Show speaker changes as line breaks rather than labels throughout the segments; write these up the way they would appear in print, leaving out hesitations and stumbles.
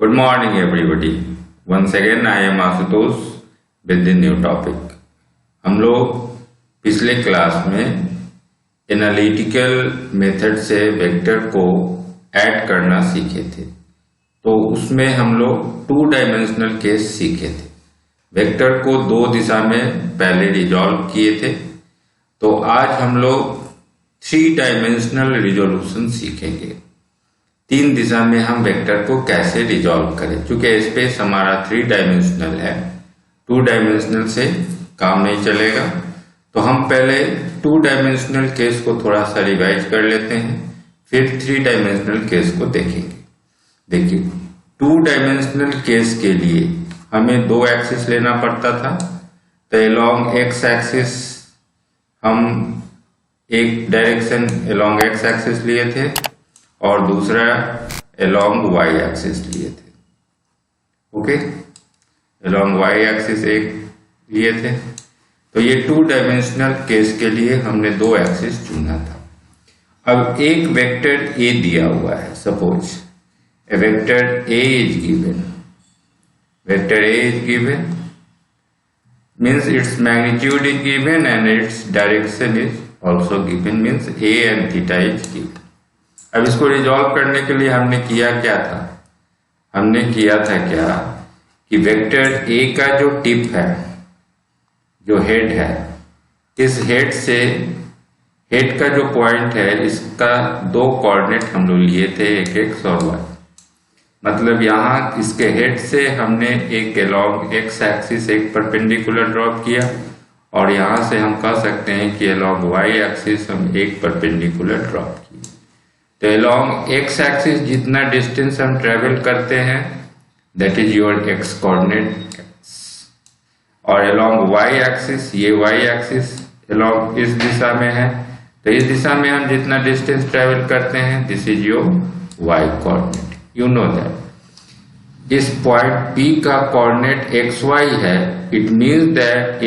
Good morning, everybody. Once again, I am Ashutosh with the new topic. हम लोग पिछले class में analytical method से वेक्टर को ऐड करना सीखे थे, तो उसमें हम लोग 2 डायमेंशनल केस सीखे थे। वेक्टर को 2 दिशा में पहले रिजॉल्व किए थे, तो आज हम लोग 3 डायमेंशनल रिजोल्यूशन सीखेंगे। 3 दिशा में हम वेक्टर को कैसे रिजॉल्व करें। चूंकि स्पेस हमारा 3 डायमेंशनल है, 2 डायमेंशनल से काम नहीं चलेगा, तो हम पहले 2 डायमेंशनल केस को थोड़ा सा रिवाइज कर लेते हैं, फिर 3 डायमेंशनल केस को देखेंगे। देखिए, 2 डायमेंशनल केस के लिए हमें 2 एक्सिस लेना पड़ता था। तो अलोंग एक्स एक्सिस हम एक डायरेक्शन अलोंग एक्स एक्सिस लिए थे और दूसरा अलोंग वाई एक्सिस लिए थे। ओके, अलोंग वाई एक्सिस एक लिए थे। तो ये 2 डायमेंशनल केस के लिए हमने 2 एक्सिस चुना था। अब एक वेक्टर ए दिया हुआ है। Suppose A vector A is given, vector A is given means its magnitude is given and its direction is also given, means a and theta is given. अब इसको रिजॉल्व करने के लिए हमने किया क्या था? हमने किया था क्या कि वेक्टर ए का जो टिप है, जो हेड है, इस हेड से हेड का जो पॉइंट है, इसका 2 कोऑर्डिनेट हम लोग लिए थे, एक एक्स और वाई। मतलब यहाँ इसके हेड से हमने एक अलोंग एक्स एक्सिस एक परपेंडिकुलर ड्रॉप किया, और यहाँ से हम कह सकते हैं कि अलोंग वाई एक्सिस हम एक परपेंडिकुलर ड्रॉप किए। तो अलोंग एक्स एक्सिस जितना डिस्टेंस हम ट्रेवल करते हैं, that is your x coordinate x, और अलोंग वाई एक्सिस, ये वाई एक्सिस अलोंग इस दिशा में है, तो इस दिशा में हम जितना डिस्टेंस ट्रेवल करते हैं, this is your Y coordinate. You know that इस पॉइंट P का कोऑर्डिनेट XY है। It means that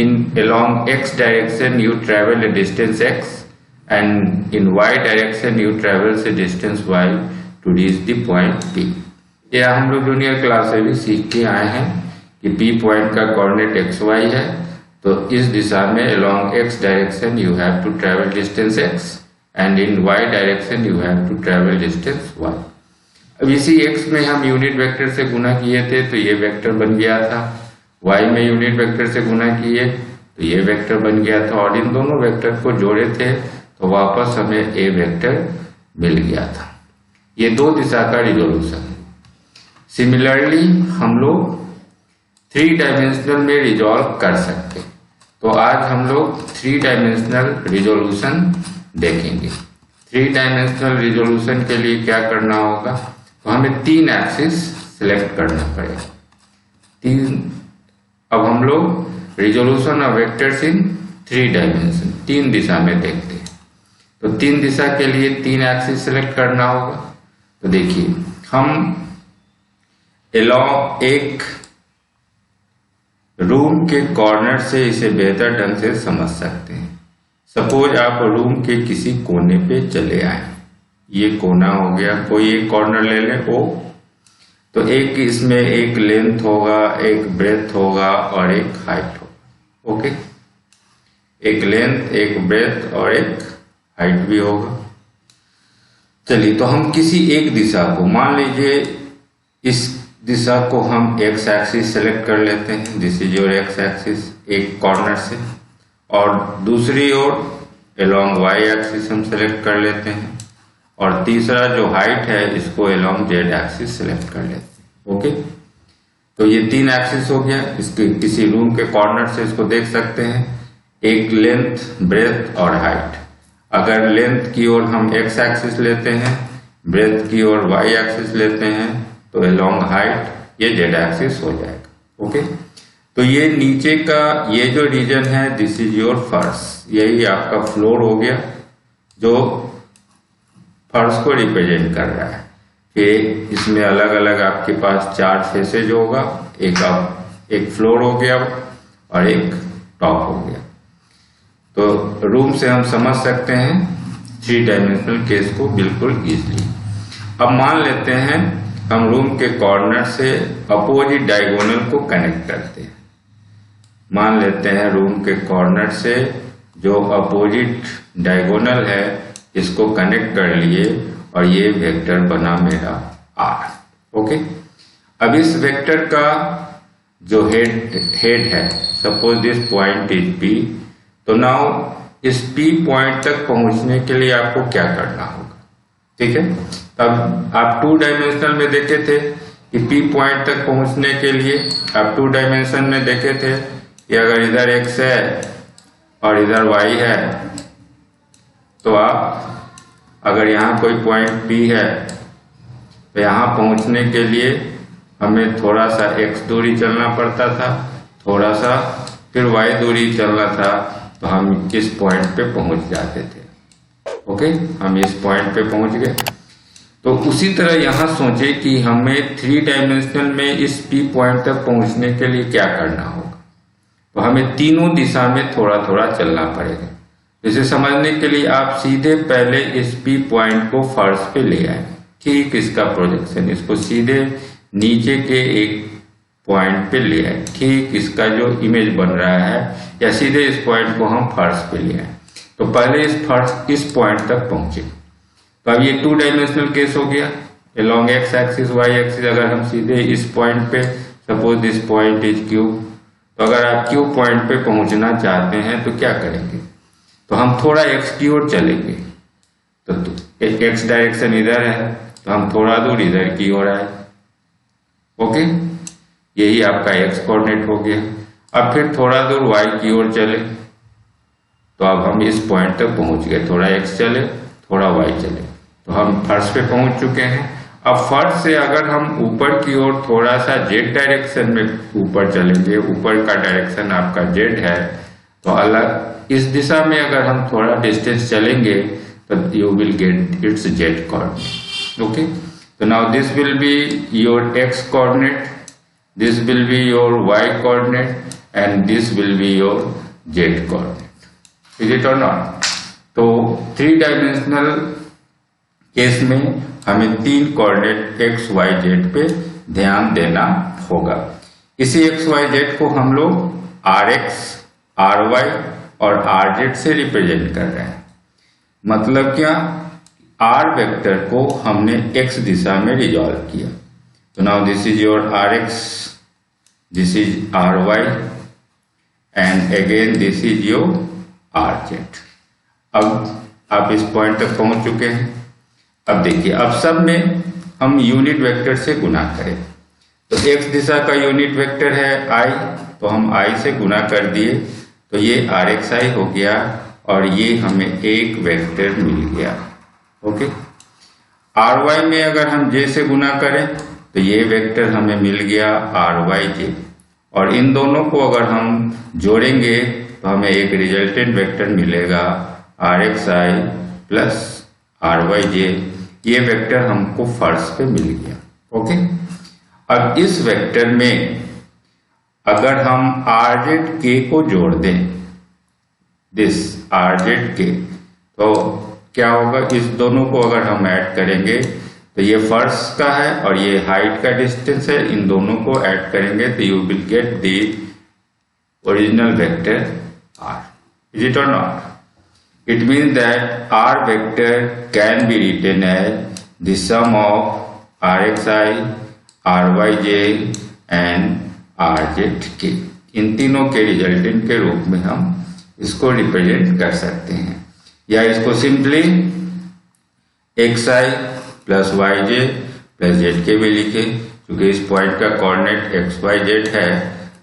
in along X direction you travel a distance X and in Y direction you travel a distance Y to reach the point P। यह हम लोग junior class से भी सीख के आए हैं कि P पॉइंट का कोऑर्डिनेट XY है, तो इस दिशा में along X direction you have to travel distance X and in Y direction you have to travel distance Y। अब इसी x में हम यूनिट वेक्टर से गुना किए थे, तो ये वेक्टर बन गया था। y में यूनिट वेक्टर से गुना किए तो ये वेक्टर बन गया था, और इन दोनों वेक्टर को जोड़े थे तो वापस हमें a वेक्टर मिल गया था। ये 2 दिशा का रिजोल्यूशन। सिमिलरली हम लोग 3 डायमेंशनल में रिजॉल्व कर सकते, तो आज हम लोग 3 डायमेंशनल रिजोल्यूशन देखेंगे। 3 डायमेंशनल रिजोल्यूशन के लिए क्या करना होगा, तो हमें 3 एक्सिस सिलेक्ट करना पड़ेगा। अब हम लोग resolution of vectors in 3 dimension, 3 दिशा में देखते हैं। तो 3 दिशा के लिए 3 एक्सिस सिलेक्ट करना होगा। तो देखिए, हम अलोंग एक रूम के कॉर्नर से इसे बेहतर ढंग से समझ सकते हैं। सपोज आप रूम के किसी कोने पे चले आए, ये कोना हो गया, कोई एक कॉर्नर ले लें ओ, तो एक इसमें एक लेंथ होगा, एक ब्रेथ होगा और एक हाइट होगा। ओके, एक लेंथ, एक ब्रेथ और एक हाइट भी होगा। चलिए, तो हम किसी एक दिशा को, मान लीजिए इस दिशा को हम एक्स एक्सिस सेलेक्ट कर लेते हैं, this is your x axis एक कॉर्नर से, और दूसरी ओर अलोंग वाई एक्सिस हम सेलेक्ट कर लेते हैं, और तीसरा जो हाइट है इसको अलोंग जेड एक्सिस सेलेक्ट कर लेते हैं। ओके, तो ये 3 एक्सिस हो गया। इसके किसी रूम के कॉर्नर से इसको देख सकते हैं, एक लेंथ, ब्रेथ और हाइट। अगर लेंथ की ओर हम एक्स एक्सिस लेते हैं, ब्रेथ की ओर वाई एक्सिस लेते हैं, तो अलोंग हाइट ये जेड एक्सिस हो जाएगा। ओके, तो ये नीचे का ये जो रीजन है, दिस इज योर फर्श, यही आपका फ्लोर हो गया, जो फर्श को रिप्रेजेंट कर रहा है। फिर इसमें अलग अलग आपके पास 4 फेसेज होगा, एक फ्लोर हो गया और एक टॉप हो गया। तो रूम से हम समझ सकते हैं 3 डायमेंशनल केस को बिल्कुल इजीली। अब मान लेते हैं हम रूम के कॉर्नर से अपोजिट डायगोनल को कनेक्ट करते हैं। मान लेते हैं रूम के कॉर्नर से जो अपोजिट डायगोनल है इसको कनेक्ट कर लिए और ये वेक्टर बना मेरा आर। ओके, अब इस वेक्टर का जो हेड है, suppose this point is P, तो नाउ इस पी पॉइंट तक पहुंचने के लिए आपको क्या करना होगा? ठीक है, तब आप 2 डायमेंशनल में देखे थे कि पी पॉइंट तक पहुंचने के लिए आप 2 डायमेंशन में देखे थे कि अगर इधर x है और इधर y है, तो आप अगर यहाँ कोई पॉइंट P है तो यहाँ पहुंचने के लिए हमें थोड़ा सा x दूरी चलना पड़ता था, थोड़ा सा फिर y दूरी चलना था, तो हम इस पॉइंट पे पहुंच जाते थे। ओके, हम इस पॉइंट पे पहुंच गए। तो उसी तरह यहाँ सोचे कि हमें 3 डायमेंशनल में इस P पॉइंट तक पहुंचने के लिए क्या करना होगा, तो हमें तीनों दिशा में थोड़ा थोड़ा चलना पड़ेगा। इसे समझने के लिए आप सीधे पहले इस P पॉइंट को फर्श पे ले आए, ठीक इसका प्रोजेक्शन, इसको सीधे नीचे के एक पॉइंट पे ले आए, ठीक इसका जो इमेज बन रहा है, या सीधे इस पॉइंट को हम फर्श पे ले आए। तो पहले इस पॉइंट तक पहुंचे। तो अब ये 2 डायमेंशनल केस हो गया। along x axis y axis अगर हम सीधे इस पॉइंट पे, suppose this point is Q, तो अगर आप Q पॉइंट पे पहुंचना चाहते हैं तो क्या करेंगे? तो हम थोड़ा x की ओर चलेंगे। तो x डायरेक्शन इधर है, तो हम थोड़ा दूर इधर की ओर आए। ओके, यही आपका x कोऑर्डिनेट हो गया। अब फिर थोड़ा दूर y की ओर चले, तो अब हम इस पॉइंट तक पहुंच गए। थोड़ा x चले, थोड़ा y चले, तो हम फर्श पे पहुंच चुके हैं। अब फर्श से अगर हम ऊपर की ओर थोड़ा सा z डायरेक्शन में ऊपर चलेंगे, ऊपर का डायरेक्शन आपका z है, तो अलग इस दिशा में अगर हम थोड़ा डिस्टेंस चलेंगे तो you will get its z coordinate. Okay, तो now this will be your x coordinate, this will be your y coordinate and this will be your z coordinate. Is it or not? तो 3 dimensional case में हमें 3 coordinate x y z पे ध्यान देना होगा। इसी x y z को हम लोग rx, ry और rz से रिप्रेजेंट कर रहे हैं। मतलब क्या? r वेक्टर को हमने x दिशा में रिजॉल्व किया। तो now this is your rx, this is ry and again this is your rz। अब आप इस पॉइंट तक पहुंच चुके हैं। अब देखिए, अब सब में हम यूनिट वेक्टर से गुणा करें। तो x दिशा का यूनिट वेक्टर है i, तो हम i से गुणा कर दिए, तो ये rxi हो गया और ये हमें एक वेक्टर मिल गया। ओके, ry में अगर हम j से गुणा करें तो ये वेक्टर हमें मिल गया ryj, और इन दोनों को अगर हम जोड़ेंगे तो हमें एक रिजल्टेंट वेक्टर मिलेगा rxi प्लस ryj। ये वेक्टर हमको फर्श पे मिल गया। ओके, अब इस वेक्टर में अगर हम rz k को जोड़ दें, दिस rz k, तो क्या होगा? इस दोनों को अगर हम ऐड करेंगे तो ये फर्श का है और ये हाइट का डिस्टेंस है, इन दोनों को ऐड करेंगे तो you will get the original vector r। Is it or not? It means that r vector can be written as the sum of rxi, ryj and rzk। इन तीनों के रिजल्टेंट के रूप में हम इसको रिप्रेजेंट कर सकते हैं, या इसको simply xi plus yj plus zk भी लिखे। क्योंकि इस पॉइंट का कोऑर्डिनेट xyz है,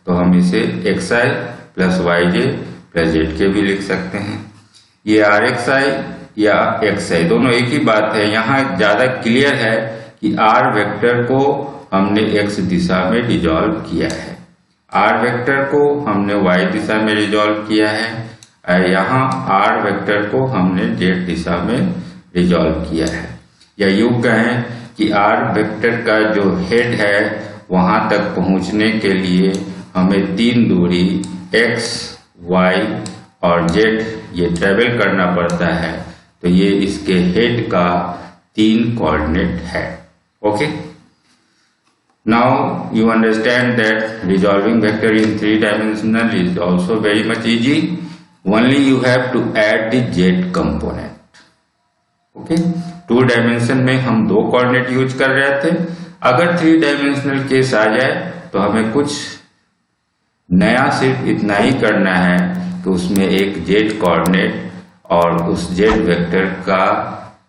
तो हम इसे xi plus yj plus zk भी लिख सकते हैं। ये rxi या xi दोनों एक ही बात है। यहाँ ज्यादा क्लियर है कि r वेक्टर को हमने x दिशा में रिजॉल्व किया है, r वेक्टर को हमने y दिशा में रिजॉल्व किया है, और यहाँ r वेक्टर को हमने z दिशा में रिजॉल्व किया है। या यूं कहें कि r वेक्टर का जो हेड है वहां तक पहुंचने के लिए हमें 3 दूरी x, y और z ये ट्रेवल करना पड़ता है, तो ये इसके हेड का 3 कोऑर्डिनेट है। Okay, Now you understand that resolving vector in 3-dimensional is also very much easy. Only you have to add the z component. Okay, 2 dimension में हम 2 कोऑर्डिनेट यूज कर रहे थे. अगर 3 डायमेंशनल केस आ जाए तो हमें कुछ नया सिर्फ इतना ही करना है कि उसमें एक z कोऑर्डिनेट और उस z वेक्टर का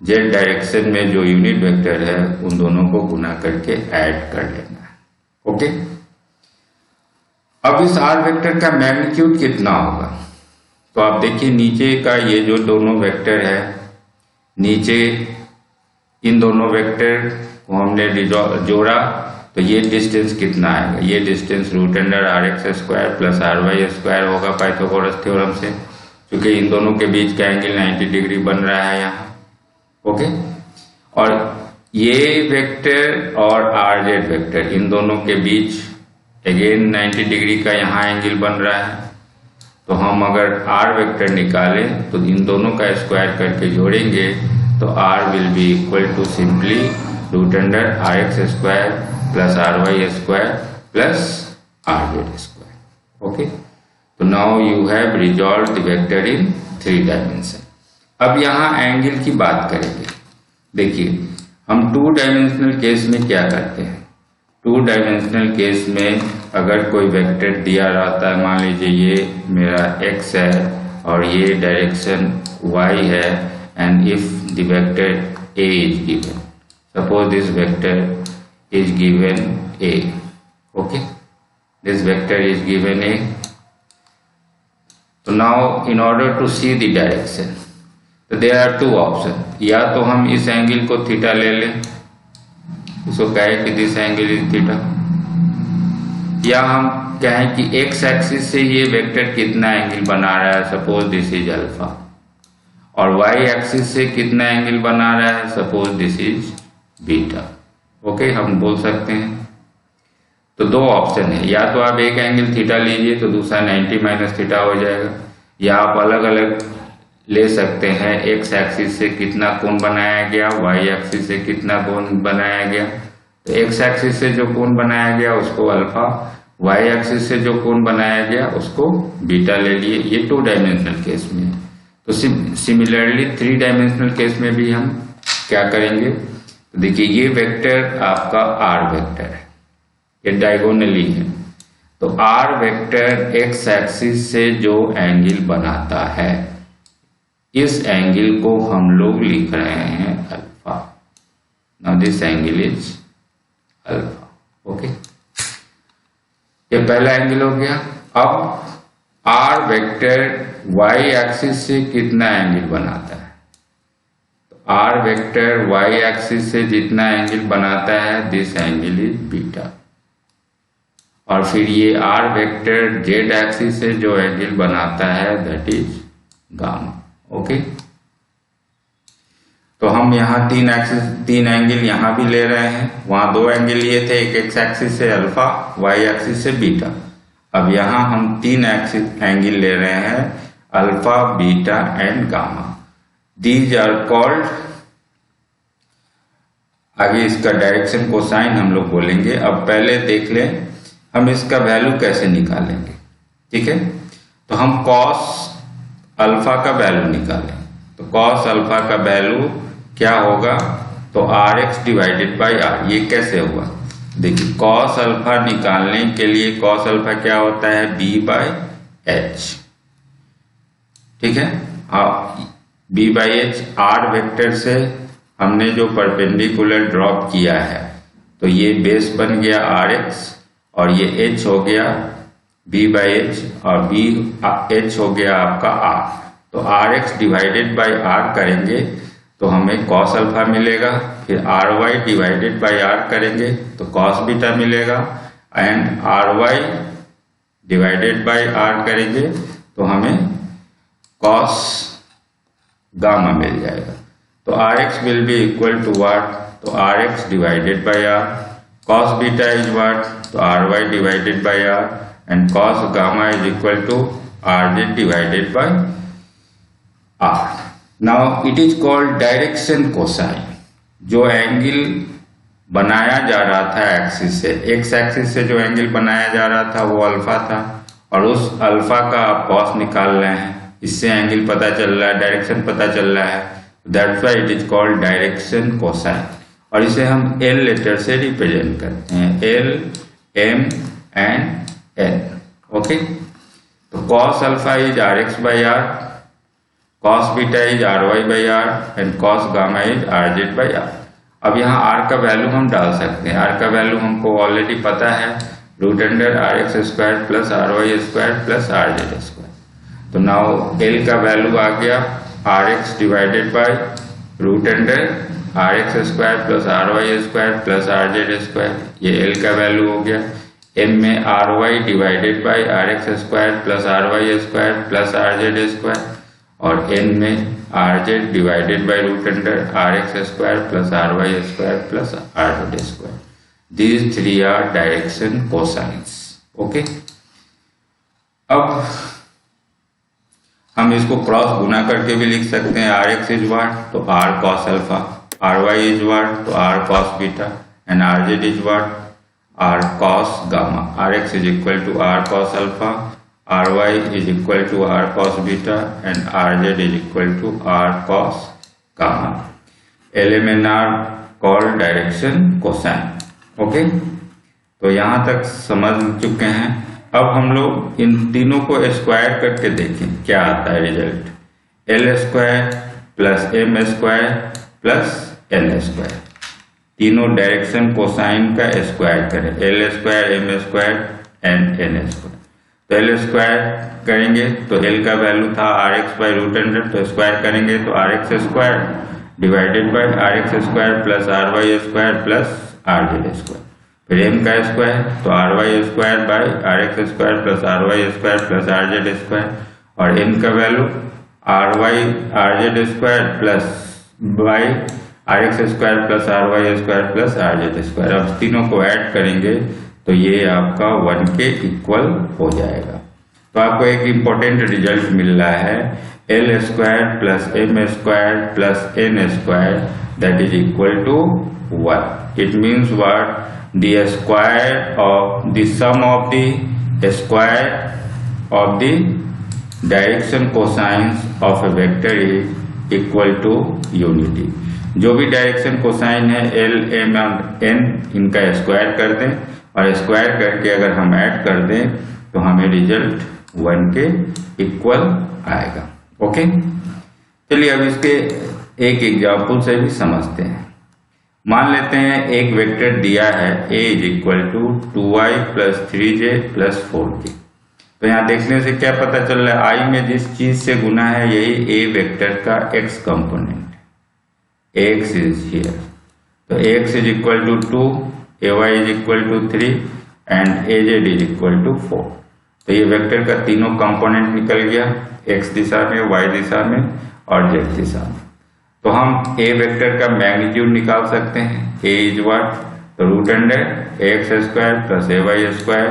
z डायरेक्शन में जो यूनिट वेक्टर है उन दोनों को गुना करके ऐड कर लेना है. ओके, अब इस r वेक्टर का मैग्नीट्यूड कितना होगा? तो आप देखिए नीचे का ये जो दोनों वेक्टर है, नीचे इन दोनों वेक्टर को हमने जोड़ा तो ये डिस्टेंस कितना आएगा? ये डिस्टेंस √r(x² + r(y²) होगा पाइथागोरस थ्योरम से, क्योंकि इन दोनों के बीच का एंगल 90 डिग्री बन रहा है यहाँ. ओके, और ये वेक्टर और rz वेक्टर इन दोनों के बीच अगेन 90 डिग्री का यहाँ एंगल बन रहा है. तो हम अगर r वेक्टर निकालें तो इन दोनों का स्क्वायर करके जोड़ेंगे तो r will be equal to simply √r(x² + r(y²) + rz². Okay, तो now you have resolve the vector in 3 dimension. अब यहाँ एंगल की बात करेंगे. देखिए हम 2 डायमेंशनल केस में क्या करते हैं. 2 डायमेंशनल केस में अगर कोई वेक्टर दिया रहता है, मान लीजिए ये मेरा x है और ये डायरेक्शन y है, and if the vector a is given, suppose this vector is given a. Okay, this vector is given a. तो now in order to see the direction, तो देयर आर 2 ऑप्शन. या तो हम इस angle को theta ले लें, इसको कहें कि दिस एंगल इज थीटा, या हम कहें कि एक्स एक्सिस से ये वेक्टर कितना एंगल बना रहा है, सपोज दिस इज अल्फा, और वाई एक्सिस से कितना एंगल बना रहा है, suppose this is beta. Okay, हम बोल सकते हैं. तो 2 ऑप्शन है, या तो आप एक एंगल थीटा लीजिए तो दूसरा 90 - थीटा हो जाएगा, या आप अलग अलग ले सकते हैं. एक्स एक्सिस से कितना कोण बनाया गया, वाई एक्सिस से कितना कोण बनाया गया. तो एक्स एक्सिस से जो कोण बनाया गया उसको अल्फा, वाई एक्सिस से जो कोण बनाया गया उसको बीटा ले लिए. ये 2 डायमेंशनल केस में. तो सिमिलरली 3 डायमेंशनल केस में भी हम क्या करेंगे. तो देखिए ये वेक्टर आपका आर वेक्टर है, ये डायगोनली है. तो आर वेक्टर एक्स एक्सिस से जो एंगल बनाता है, इस एंगल को हम लोग लिख रहे हैं alpha. Now this angle is alpha. Okay, ये पहला एंगल हो गया. अब आर वेक्टर वाई एक्सिस से कितना एंगल बनाता है, तो आर वेक्टर वाई एक्सिस से जितना एंगल बनाता है, दिस एंगल इज बीटा. और फिर ये आर वेक्टर जेड एक्सिस से जो एंगल बनाता है, दैट इज गामा. ओके, तो हम यहाँ 3 एंगल यहाँ भी ले रहे हैं. वहां 2 एंगल लिए थे, एक एक्स एक्सिस से अल्फा, वाई एक्सिस से बीटा. अब यहाँ हम 3 एंगल ले रहे हैं, alpha, beta and gamma. These are called, आगे इसका डायरेक्शन कोसाइन हम लोग बोलेंगे. अब पहले देख लें हम इसका वैल्यू कैसे निकालेंगे. ठीक है, तो हम कॉस अल्फा का वैल्यू निकालें. तो कॉस अल्फा का वैल्यू क्या होगा, तो rx डिवाइडेड बाई r. ये कैसे हुआ, देखिए कॉस अल्फा निकालने के लिए कॉस अल्फा क्या होता है, b/h. ठीक है, b/h r वेक्टर से हमने जो परपेंडिकुलर ड्रॉप किया है, तो ये बेस बन गया rx और ये h हो गया b/h और b/h हो गया आपका r. तो rx डिवाइडेड बाई r करेंगे तो हमें कॉस अल्फा मिलेगा. फिर ry डिवाइडेड बाई r करेंगे तो कॉस बीटा मिलेगा, and ry divided by r करेंगे तो हमें कॉस गामा मिल जाएगा. तो rx will be equal to what, तो rx divided by r. Cos beta is what, तो ry divided by r, and cos gamma is equal to rz divided by r. Now it is called direction cosine. जो एंगल बनाया जा रहा था axis से, x axis से जो एंगल बनाया जा रहा था वो अल्फा था, और उस अल्फा का आप कॉस निकाल रहे हैं, इससे एंगल पता चल रहा है, डायरेक्शन पता चल रहा है, that's why it is called direction cosine. और इसे हम एल लेटर से रिप्रेजेंट करते हैं, L, M and N. Okay, तो cos alpha is R X by R, cos beta is R Y by R and cos gamma is R Z by R. अब यहाँ are का value हम डाल सकते हैं, आर का वैल्यू हमको ऑलरेडी पता है, root under R X square plus R Y square plus R Z square. तो नाउ एल का वैल्यू आ गया R X divided by root under R X square plus R Y square plus R Z square, ये L का value हो गया। M में R Y divided by R X square plus R Y square plus R Z square, और N में R Z divided by root under R X square plus R Y square plus R Z square. These three are direction cosines. Okay, अब हम इसको cross गुना करके भी लिख सकते हैं, आर एक्स इज वाट तो R cos alpha, R Y is what तो R cos beta and R Z is what R cos gamma. R X is equal to R cos alpha, R Y is equal to R cos beta and R Z is equal to R cos gamma. Element are called direction cosine. Okay, तो यहां तक समझ चुके हैं। अब हम लोग इन तीनों को स्क्वायर करके देखें क्या आता है result. L square plus M square plus N square, तीनों डायरेक्शन कोसाइन का स्क्वायर करें, L square M square and N square. तो एल स्क्वायर करेंगे तो एल का वैल्यू था R X by root under, तो स्क्वायर करेंगे तो R X square divided by R X square plus R Y square plus R Z square. फिर M का स्क्वायर तो R Y square by R X square plus R Y square plus R Z square, और N का value R Y R Z square plus by R X square plus R Y square plus R Z square. अब तीनों को add करेंगे तो ये आपका 1 के इक्वल हो जाएगा। तो आपको एक इम्पोर्टेंट रिजल्ट मिल रहा है, L square plus M square plus N square that is equal to 1. It means what? The square of the sum of the square of the direction cosines of a vector is equal to unity. जो भी direction cosine है L M N, इनका square कर दें और square करके अगर हम ऐड कर दें तो हमें रिजल्ट 1 के इक्वल आएगा। ओके, चलिए अब इसके एक एग्जाम्पल से भी समझते हैं। मान लेते हैं एक वेक्टर दिया है a is equal to 2i plus 3j plus 4k। तो यहाँ देखने से क्या पता चल रहा है, i में जिस चीज से गुना है यही a वेक्टर का x कंपोनेंट है, x इज हियर। तो x is equal to 2, ay is equal to 3 and az is equal to 4। तो ये वेक्टर का तीनों कंपोनेंट निकल गया, x दिशा में, y दिशा में और z दिशा में। तो हम a वेक्टर का मैग्नीट्यूड निकाल सकते हैं, a इज वाट तो root under X square plus A Y square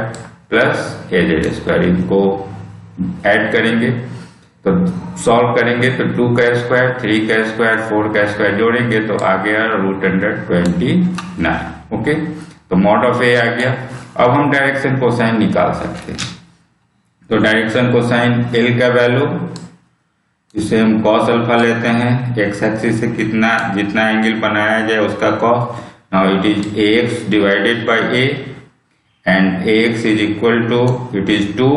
plus A Z square, इनको ऐड करेंगे तो सॉल्व करेंगे तो 2 का स्क्वायर 3 का स्क्वायर 4 का स्क्वायर जोड़ेंगे तो आ गया रूट अंडर 29। ओके, तो मॉड ऑफ ए आ गया। अब हम डायरेक्शन कोसाइन निकाल सकते हैं। तो डायरेक्शन कोसाइन एल का वैल्यू, इसे हम कॉस अल्फा लेते हैं, एक्स एक्सिस से जितना एंगल बनाया जाए उसका cos. Now it is A X divided by A and A X is equal to it is 2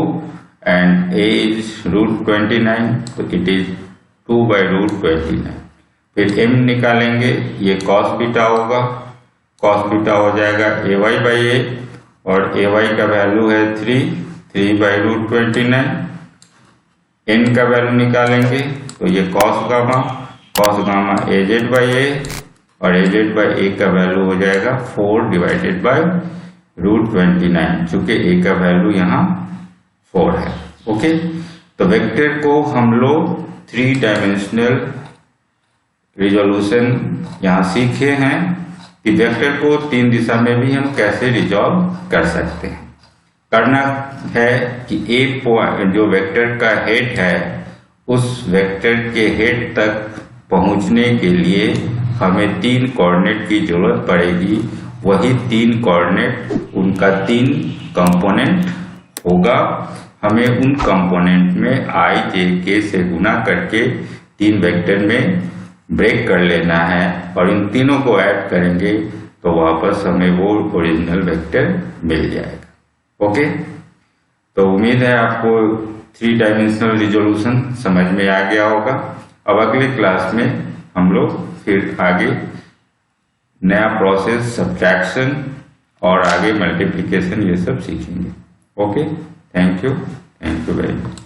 and A is root 29, तो इट इज 2 बाई रूट 29। फिर एम निकालेंगे, ये कॉस बीटा होगा, कॉस बीटा हो जाएगा ए वाई बाई ए और ए Y का value है 3 बाई रूट 29। एन का वैल्यू निकालेंगे तो ये cos gamma A Z by A और ए जेड बाई ए का वैल्यू हो जाएगा 4 डिवाइडेड बाई रूट 29, चूंकि ए का वैल्यू यहाँ 4 है। ओके, तो वेक्टर को हम लोग 3 डायमेंशनल रिजोल्यूशन यहाँ सीखे हैं कि वेक्टर को 3 दिशा में भी हम कैसे रिजॉल्व कर सकते हैं। करना है कि ए पॉइंट जो वेक्टर का हेड है उस वेक्टर के हेड तक पहुंचने के लिए हमें 3 कोऑर्डिनेट की जरूरत पड़ेगी। वही 3 कोऑर्डिनेट, उनका 3 कंपोनेंट होगा। हमें उन कंपोनेंट में i j k से गुना करके 3 वेक्टर में ब्रेक कर लेना है और इन तीनों को ऐड करेंगे तो वापस हमें वो ओरिजिनल वेक्टर मिल जाएगा। ओके, तो उम्मीद है आपको 3 डायमेंशनल रिजोल्यूशन समझ में आ गया होगा। अब अगले क्लास में हम लोग फिर आगे नया प्रोसेस सब्ट्रैक्शन और आगे मल्टीप्लिकेशन ये सब सीखेंगे। Okay, thank you very much.